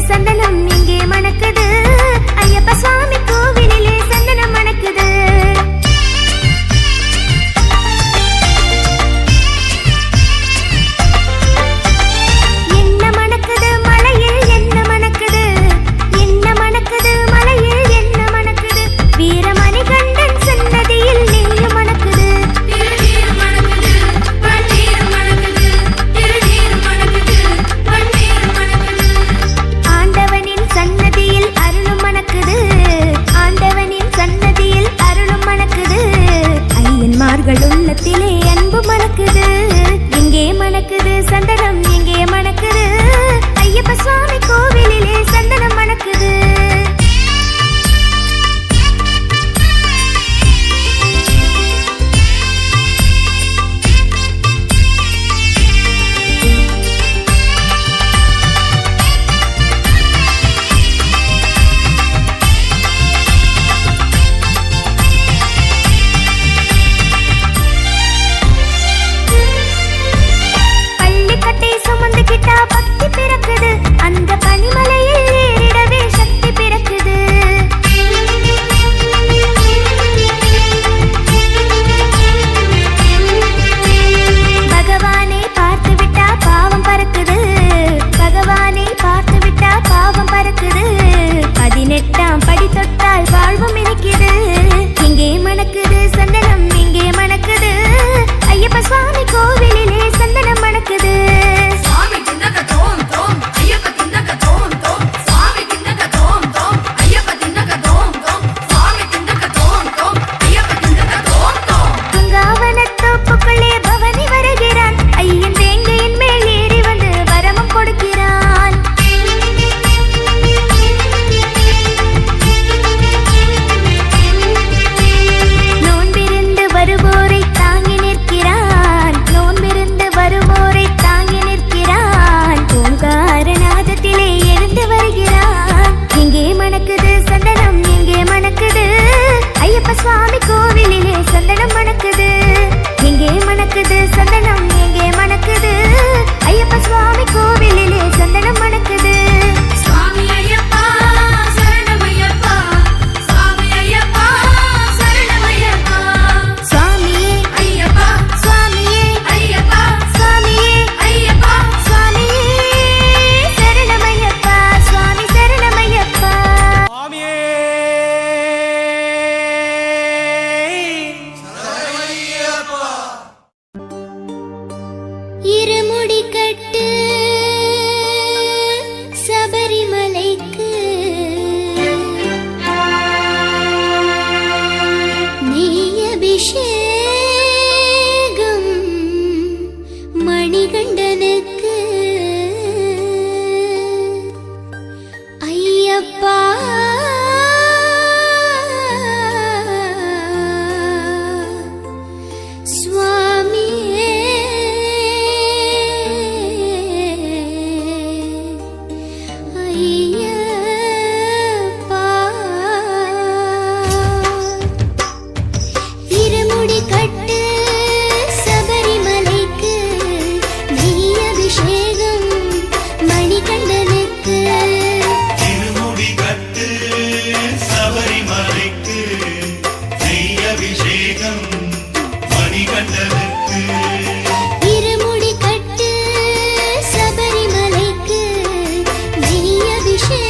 சந்தனம் இங்கே மணக்குது. ஐயப்ப சுவாமி கோவிலிலே சந்தனம் மணக்குது. என்ன மணக்குது மலையில் என்ன மணக்குது, என்ன மணக்குது மலையில் என்ன மணக்குது. வீரமணி கண்டன் சன்னதியில் நெய்யும் மணக்குது. ஆண்டவனின் சன்னதியில் அருளும் மணக்குது. ஆண்டவனின் சன்னதியில் அருளும் மணக்குது. ஐயன்மார்கள் உள்ளத்திலே அன்பு மணக்குது. எங்கே மணக்குது சந்தனம் எங்கே மணக்குது. ஐயப்ப சுவாமி கோவிலிலே சந்தனம் மணக்குது. பள்ளிக்கட்டை சுமந்துகிட்டா பக்தி பிறக்குது. அந்த பனிமலையில் ஏறிடவே சக்தி பிறக்குது. பகவானை பார்த்து விட்டா பாவம் பறக்குது. பகவானை பார்த்து விட்டா பாவம் பறக்குது. 18ஆம் படி தொட்டால் வாழ்வும் இனிக்குது. இங்கே மணக்குது சந்தனம் இங்கே மணக்குது. ஐயப்ப சுவாமி கோவிலிலே சந்தனம் மணக்குது. பூங்காவனத்தோப்புக்குள்ளே பவனி வருகிறான். ஐயன் வேங்கையின் மேல் ஏறி வந்து வரமும் கொடுக்கிறான். நோன்பிருந்து வருவோரை தாங்கி நிற்கிறான். நோன்பிருந்து வருவோரை தாங்கி நிற்கிறான். ஓங்காரநாதத்திலே எழுந்து வருகிறான். எங்கே மணக்குது சந்தனம் எங்கே மணக்குது. ஐயப்ப சுவாமி கோவிலிலே சந்தனம் மணக்குது. எங்கே மணக்குது சந்தனம் எங்கே மணக்குது. ஐயப்ப சுவாமி கோவிலிலே சந்தனம் மணக்குது. சுவாமி ஐயப்பா சரணமையப்பா. சுவாமி ஐயப்பா சரணமையப்பா. சுவாமியே ஐயப்பா சுவாமியே ஐயப்பா சுவாமியே ஐயப்பா. சுவாமியே சரணமையப்பா. சுவாமி சரணமையப்பா. சுவாமியே இருமுடி கட்டு சபரிமலைக்கு நெய் அபிஷேகம் மணிகண்டனுக்கு. ஐயப்பா சுவாமியே ஐயப்பா. இருமுடி கட்டு சபரிமலைக்கு நெய் அபிஷேகம் மணிகண்டனுக்கு. திருமுடி கட்டு சபரிமலைக்கு நெய் அபிஷேகம் மணிகண்டனுக்கு. இருமுடி கட்டு சபரிமலைக்கு நெய் அபிஷேகம்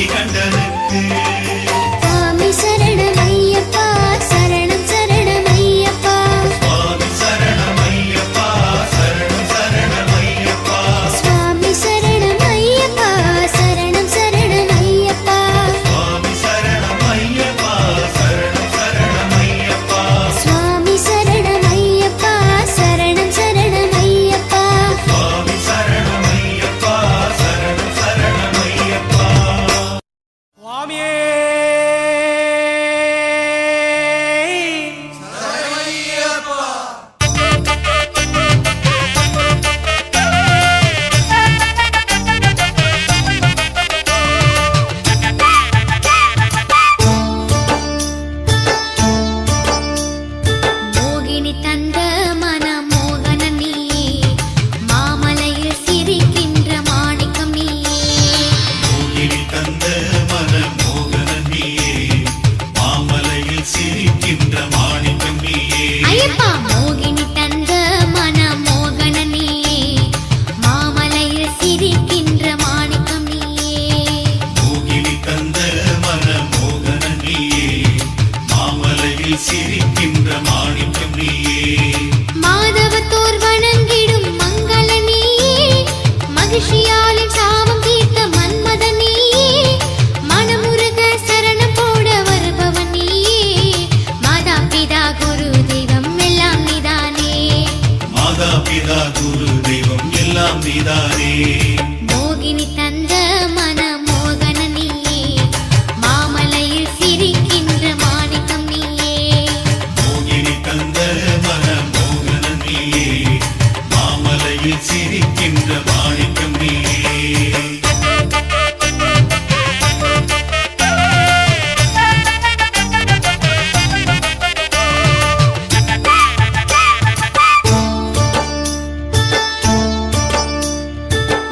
மணிகண்டனுக்கு சுவாமி சரணமையப்பா சரணம் சரணமையப்பா சுவாமி சரணமையப்பா சரணம் சரணமையப்பா சுவாமி சரணமையப்பா சரணம் சரணமையப்பா சுவாமி சரணமையப்பா சரணம் சரணமையப்பா சுவாமி சரணமையப்பா சரணம் சரணமையப்பா சுவாமி சரணமையப்பா சரணம் சரணமையப்பா சுவாமியே மோகினி தந்த மன மோகன நீயே மாமலையில் சிரிக்கின்ற மாணிக்கம் நீயே மோகினி தந்த மன மோகன நீயே மாமலையில் சிரிக்கின்ற மாணிக்கம் நீயே ஐயப்பா மோகினி தந்த மன மோகன நீயே மாமலையில் சிரிக்கின்ற மாணிக்கம் நீயே மோகினி தந்த மன மோகன நீயே மாமலையில் சிரிக்கின்ற மாணிக்கம் நீயே மாதவத்தோர் வணங்கிடும் மங்கள நீயே மகிழ்ச்சியாலின் சாபம் தீர்த்த மன்மத நீயே மனமுருக சரணம் போட வருபவன் நீயே மாதா பிதா குரு தெய்வம் எல்லாம் நீதானே மாதா பிதா குரு தெய்வம் எல்லாம் நீதானே மோகினி தந்த மன மோகன நீயே மாமலையில் சிரிக்கின்ற மாணிக்கம் நீயே மோகினி தந்த மன மோகன நீயே மாமலையில் சிரிக்கின்ற மாணிக்கம் நீயே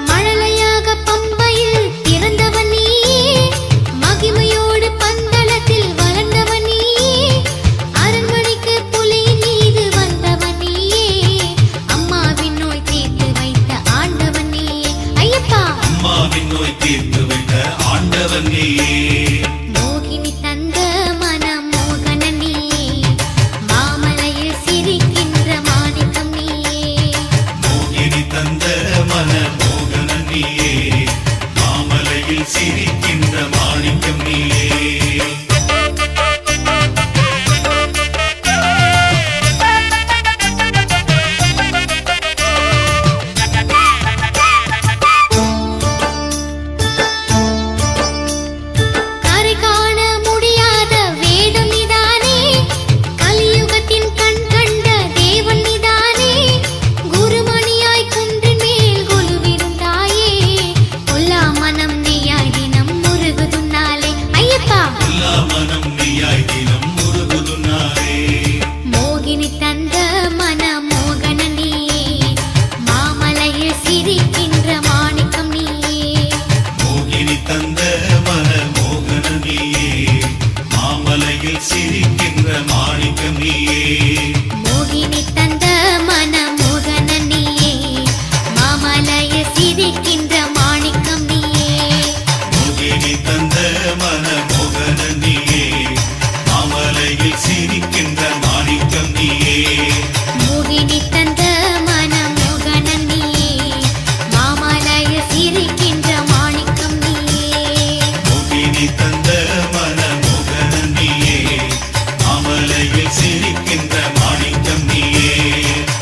மழலையாக பம்பையில் பிறந்தவன் நீயே மகிமையோடு பந்தளத்தில் வளர்ந்தவன் நீயே அரண்மனைக்கு புலியின் மீது வந்தவன் நீயே அம்மாவின் நோய் தீர்த்து வைத்த ஆண்டவன் நீயே ஐயப்பா அம்மாவின் நோய் தீர்த்து வைத்த ஆண்டவன் நீயே மோகினி தந்த மன மோகன நீயே மாமலையில் சிரிக்கின்ற மாணிக்கம் நீயே மோகினி தந்த மன மோகன நீயே மாமலையில் சிரிக்கின்ற மாணிக்கம் நீயே கரை காண முடியாத வேதம் நீதானே கலியுகத்தின் கண் கண்ட தேவன் நீதானே குருமணியாய் குன்றின் மேல் கொலுவிருந்தாயே கொல்லா மனம் நெய்யாய் தினம் முருகுதுன்னாலே ஐயப்பா எல்லா மனம் நீயாய் தினம் முருகுதுனாரே மோகினி தந்த மன மோகன நீயே மாமலையில் சிரிக்கின்ற மாணிக்கம் நீயே மோகினி தந்த மன மோகன நீயே மாமலையில் சிரிக்கின்ற மாணிக்கம் நீயே மோகினி தந்த மன மோகன நீயே மாமலையில் சிரிக்கின்ற மாணிக்கம் நீயே மோகினி தந்த மன மோகன நீயே மாமலையில் சிரிக்கின்ற மாணிக்கம் நீயே மோகினி தந்த மன மோகன நீயே மாமலையில் சிரிக்கின்ற மாணிக்கம் நீயே மோகினி தந்த மன மோகன நீயே மாமலையில் சிரிக்கின்ற மாணிக்கம் நீயே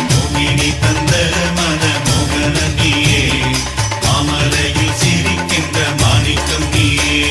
மோகினி தந்த மன மோகன நீயே மாமலையில் சிரிக்கின்ற மாணிக்கம் நீயே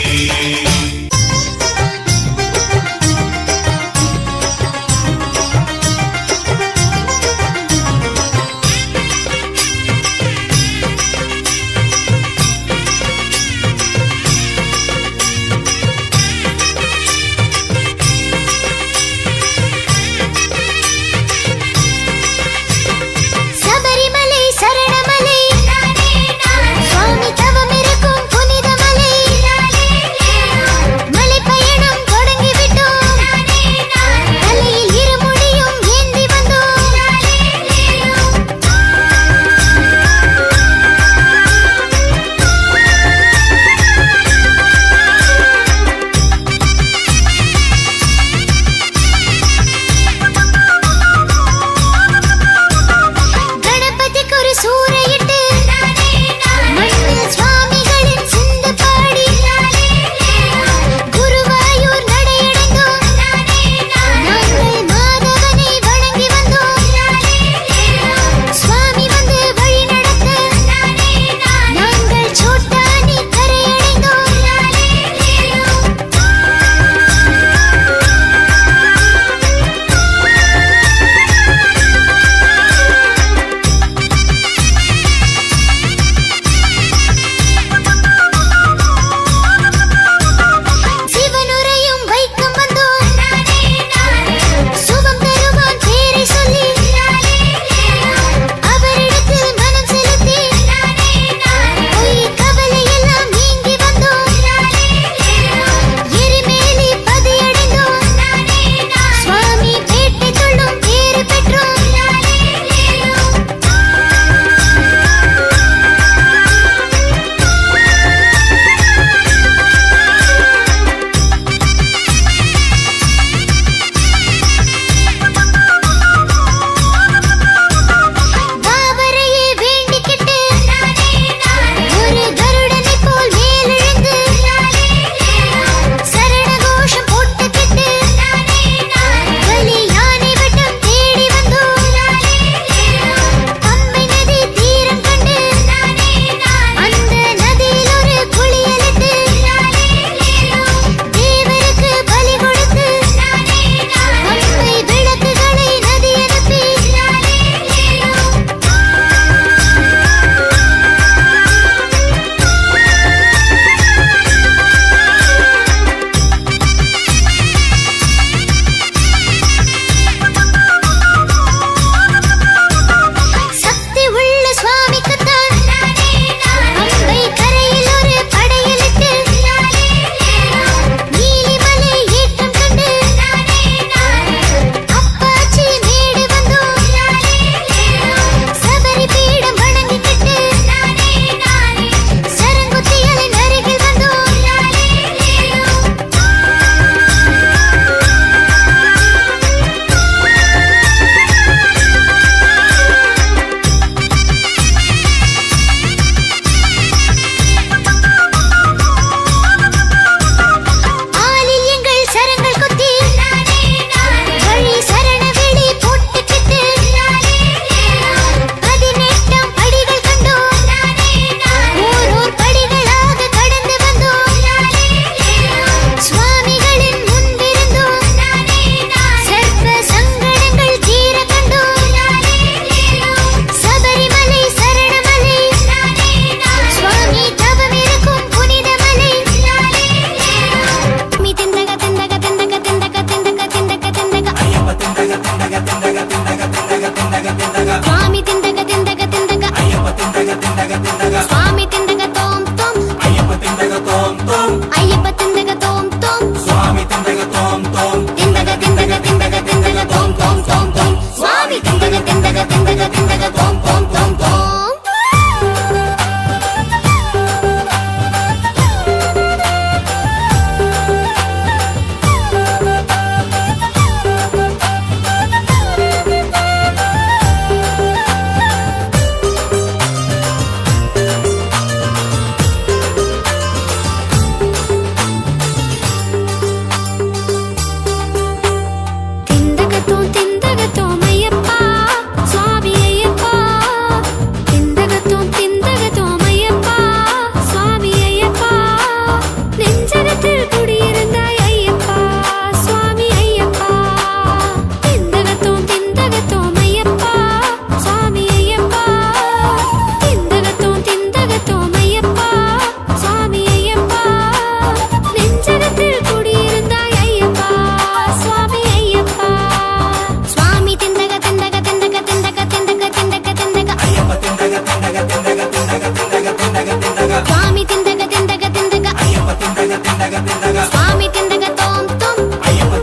சுவாமி திண்டக தோம் தோம் ஐயப்ப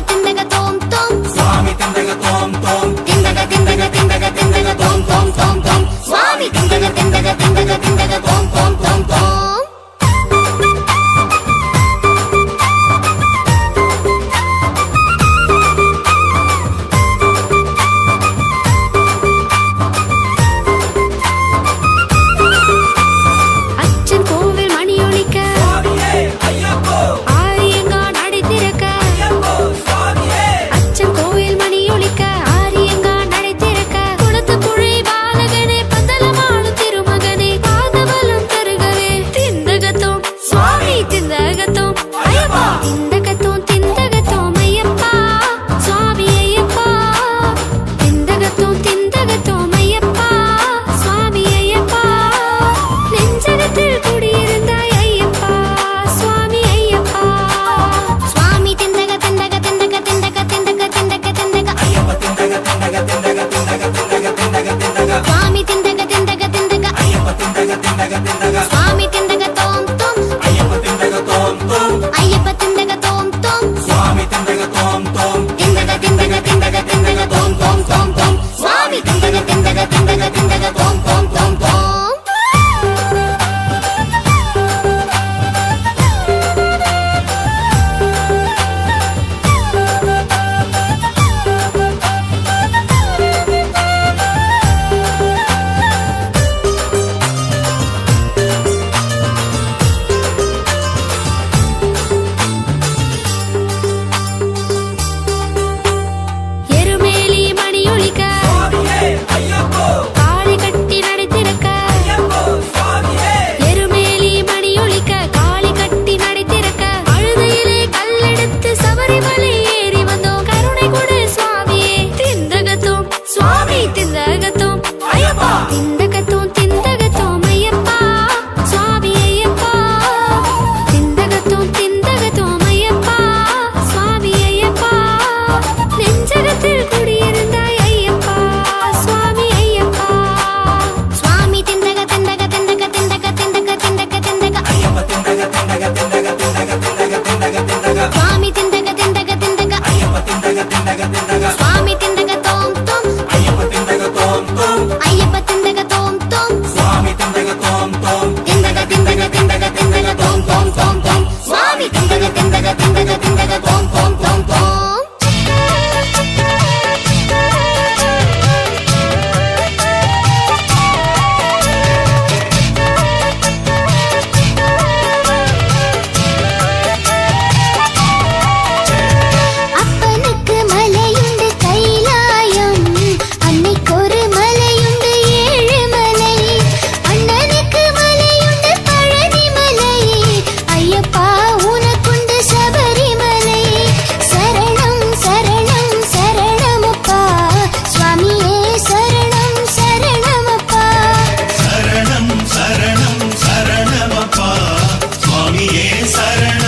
திண்டக தோம் தோம் திண்டக திண்டக திண்டக திண்டக தோம் தோம் தோம் தோம் சுவாமி திண்டக திண்டக திண்டக திண்டக தோம் தோம் தோம் தோம் அச்சன் கோவில் மணியொலிக்க ஆரியங்கான் அடை திறக்க அச்சன் கோவில் மணியொலிக்க ஆரியங்கான் அடை திறக்க குளத்து புழை பாலகனே பந்தலமாடு திருமகனே பாதபலம் தருகவே திந்தகத்தோம் சுவாமி திந்தகத்தோம் ஐயப்பா திந்தகத்தோம் திந்தகத்தோம் ஐயப்பா சுவாமி ஐயப்பா திந்தகத்தோம் திந்தகத்தோம் ஐயப்பா சுவாமி ஐயப்பா நெஞ்சகத்தில் குடியிருந்தாய் ஐயப்பா சுவாமி ஐயப்பா சுவாமி திந்தக திந்தக திந்தக திந்தக திந்தக திந்தக திந்தக ஐயப்ப திந்தக திந்தக திந்தக திந்தக திந்தக திந்தக திந்தக சுவாமி திந்தக திந்தக திந்தக ஐயப்ப திந்தக திந்தக திந்தக சுவாமி திந்தக தோம் தோம் ஐயப்ப திந்தக தோம் தோம் ஐயப்ப திந்தக தோம் தோம் சுவாமி திந்தக தோம் தோம் திந்தக திந்தக திந்தக திந்தக தோம் தோம் தோம் தோம் சுவாமி திந்தக திந்தக திந்தக திந்தக தோம் தோம் தோம் தோம் எருமேலி மணியொலிக்க காளி கட்டி நடை திறக்க எருமேலி மணியொலிக்க காளி கட்டி நடை திறக்க அழுதையிலே கல்லெடுத்து சபரிமலை ஏறி வந்தோம் கருணை கொடு சுவாமியே திந்தகத்தோம் சுவாமி திந்தகத்தோம் ஐயப்பா திந்தகத்தோம் திந்தகத்தோம் ஐயப்பா சுவாமி ஐயப்பா திந்தகத்தோம் திந்தகத்தோம் ஐயப்பா சுவாமி ஐயப்பா நெஞ்சகத்தில் குடியிருந்தாய் ஐயப்பா சுவாமி ஐயப்பா சுவாமி திந்தக திந்தக திந்தக திந்தக திந்தக திந்தக திந்தக ஐயப்ப திந்தக திந்தக திந்தக திந்தக திந்தக திந்தக திந்தக சுவாமி திந்தக திந்தக திந்தக ஐயப்ப திந்தக திந்தக திந்தக சுவாமி திந்தக தோம் தோம் ஐயப்ப திந்தக தோம் தோம் ஐயப்ப திந்தக தோம் தோம் சுவாமி திந்தக தோம் தோம் திந்தக திந்தக திந்தக திந்தக தோம் தோம் தோம் தோம் சுவாமி திந்தக திந்தக திந்தக திந்தக தோம் தோம் தோம் தோம் அப்பனுக்கு மலையுண்டு கைலாயம் அன்னைக்கு ஒரு மலையுண்டு ஏழுமலை அண்ணனுக்கு மலையுண்டு பழனிமலை ஐயப்பா உனக்குண்டு சபரிமலை சரணம் சரணம் சரணமப்பா சுவாமியே சரணம் சரணமப்பா சரணம் சரணம் சரணமப்பா சுவாமியே சரணம்